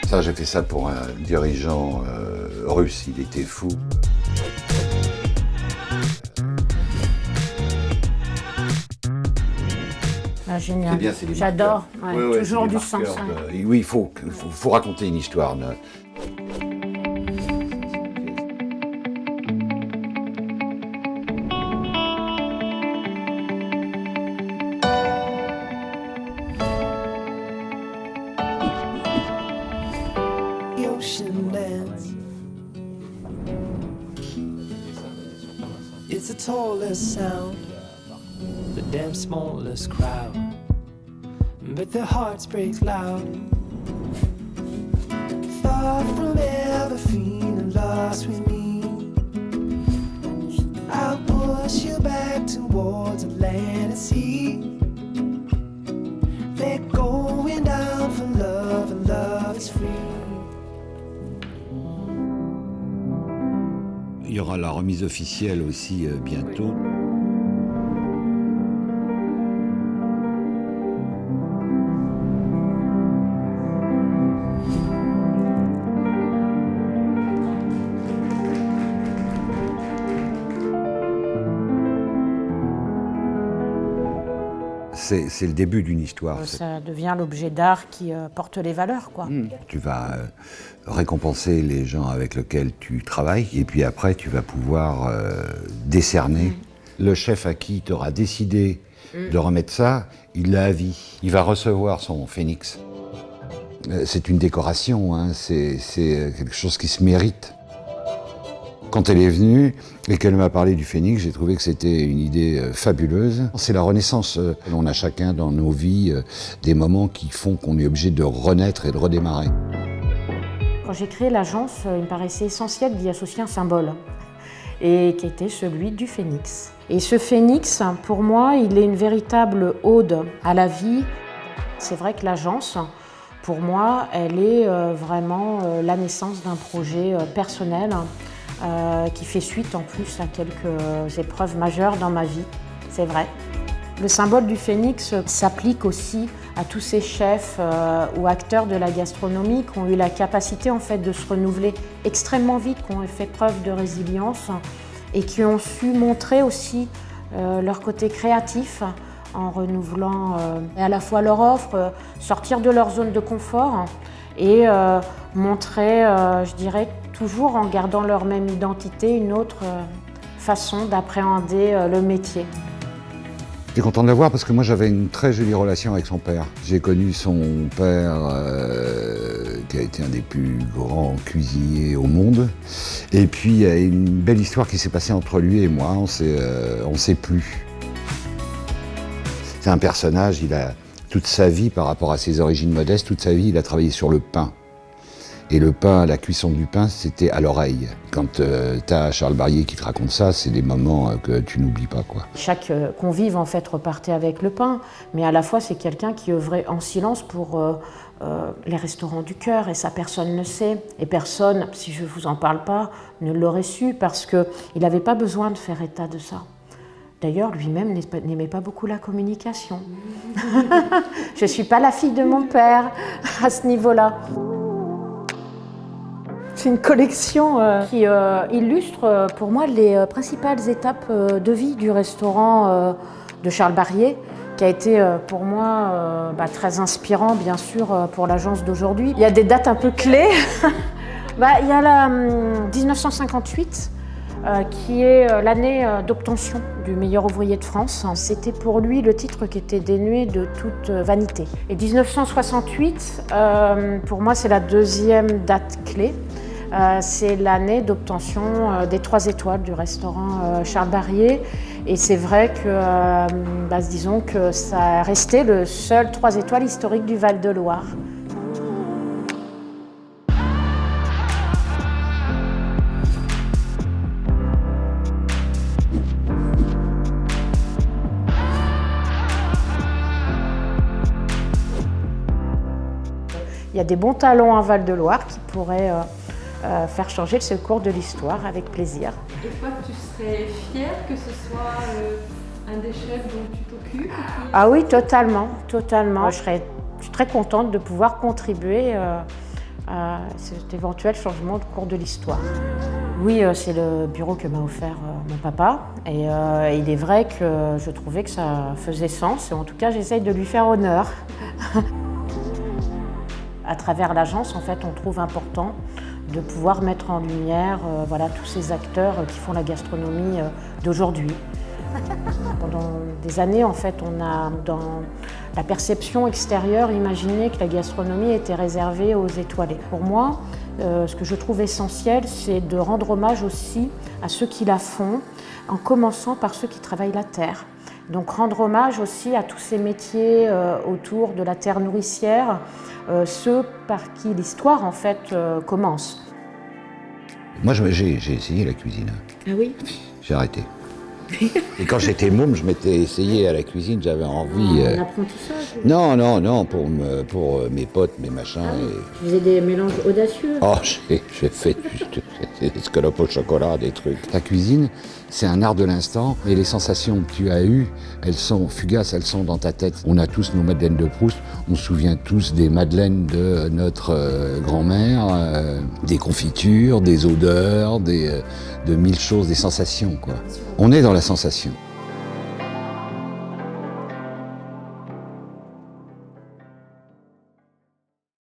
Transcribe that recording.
Ça, j'ai fait ça pour un dirigeant russe, il était fou. Ah, génial. C'est bien, c'est des J'adore. marqueurs. Ouais, Ouais, toujours c'est des du sens. marqueurs Ouais. Oui, il faut raconter une histoire. It's the tallest sound, the damn smallest crowd, but their hearts break loud. Far from ever feeling lost with me, I'll push you back towards the land and sea. They're going down for love and love is free. Il y aura la remise officielle aussi bientôt. C'est le début d'une histoire. Ça devient l'objet d'art qui porte les valeurs, quoi. Tu vas récompenser les gens avec lesquels tu travailles et puis après tu vas pouvoir décerner. Le chef à qui tu auras décidé de remettre ça, il l'a à vie. Il va recevoir son phénix. C'est une décoration, hein, c'est quelque chose qui se mérite. Quand elle est venue et qu'elle m'a parlé du phénix, j'ai trouvé que c'était une idée fabuleuse. C'est la renaissance. On a chacun dans nos vies des moments qui font qu'on est obligé de renaître et de redémarrer. Quand j'ai créé l'agence, il me paraissait essentiel d'y associer un symbole, et qui était celui du phénix. Et ce phénix, pour moi, il est une véritable ode à la vie. C'est vrai que l'agence, pour moi, elle est vraiment la naissance d'un projet personnel qui fait suite en plus à quelques épreuves majeures dans ma vie, c'est vrai. Le symbole du phénix s'applique aussi à tous ces chefs ou acteurs de la gastronomie qui ont eu la capacité en fait de se renouveler extrêmement vite, qui ont fait preuve de résilience et qui ont su montrer aussi leur côté créatif en renouvelant à la fois leur offre, sortir de leur zone de confort et montrer, je dirais, toujours en gardant leur même identité, une autre façon d'appréhender le métier. J'étais content de la voir parce que moi j'avais une très jolie relation avec son père. J'ai connu son père qui a été un des plus grands cuisiniers au monde. Et puis il y a une belle histoire qui s'est passée entre lui et moi, on s'est plu. C'est un personnage, il a toute sa vie par rapport à ses origines modestes, toute sa vie il a travaillé sur le pain. Et le pain, la cuisson du pain, c'était à l'oreille. Quand tu as Charles Barrier qui te raconte ça, c'est des moments que tu n'oublies pas, quoi. Chaque convive, en fait, repartait avec le pain, mais à la fois, c'est quelqu'un qui œuvrait en silence pour les restaurants du cœur, et ça, personne ne sait. Et personne, si je ne vous en parle pas, ne l'aurait su, parce qu'il n'avait pas besoin de faire état de ça. D'ailleurs, lui-même n'aimait pas beaucoup la communication. Je ne suis pas la fille de mon père à ce niveau-là. C'est une collection qui illustre pour moi les principales étapes de vie du restaurant de Charles Barrier, qui a été pour moi très inspirant, bien sûr, pour l'agence d'aujourd'hui. Il y a des dates un peu clés. Il y a la 1958, qui est l'année d'obtention du meilleur ouvrier de France. C'était pour lui le titre qui était dénué de toute vanité. Et 1968, pour moi, c'est la deuxième date clé. C'est l'année d'obtention des 3 étoiles du restaurant Charles Barrier. Et c'est vrai que, disons que ça restait le seul 3 étoiles historique du Val-de-Loire. Il y a des bons talents en Val-de-Loire qui pourraient faire changer ce cours de l'histoire avec plaisir. Et toi, tu serais fière que ce soit un des chefs dont tu t'occupes? Ah oui, totalement, totalement. Je suis très contente de pouvoir contribuer à cet éventuel changement de cours de l'histoire. Oui, c'est le bureau que m'a offert mon papa et il est vrai que je trouvais que ça faisait sens et en tout cas j'essaye de lui faire honneur. À travers l'agence, en fait, on trouve important de pouvoir mettre en lumière voilà, tous ces acteurs qui font la gastronomie d'aujourd'hui. Pendant des années, en fait, on a, dans la perception extérieure, imaginé que la gastronomie était réservée aux étoilés. Pour moi, ce que je trouve essentiel, c'est de rendre hommage aussi à ceux qui la font, en commençant par ceux qui travaillent la terre. Donc rendre hommage aussi à tous ces métiers autour de la terre nourricière, ceux par qui l'histoire en fait commence. Moi j'ai essayé la cuisine. Ah oui? J'ai arrêté. Et quand j'étais môme, je m'étais essayé à la cuisine, j'avais envie... Un apprentissage? Non, pour mes potes, mes machins. Ah oui. Tu faisais des mélanges audacieux? Oh, j'ai fait des escalopes au chocolat, des trucs. La cuisine, c'est un art de l'instant, et les sensations que tu as eues, elles sont fugaces, elles sont dans ta tête. On a tous nos madeleines de Proust, on se souvient tous des madeleines de notre grand-mère, des confitures, des odeurs, de mille choses, des sensations, quoi. On est dans la sensation.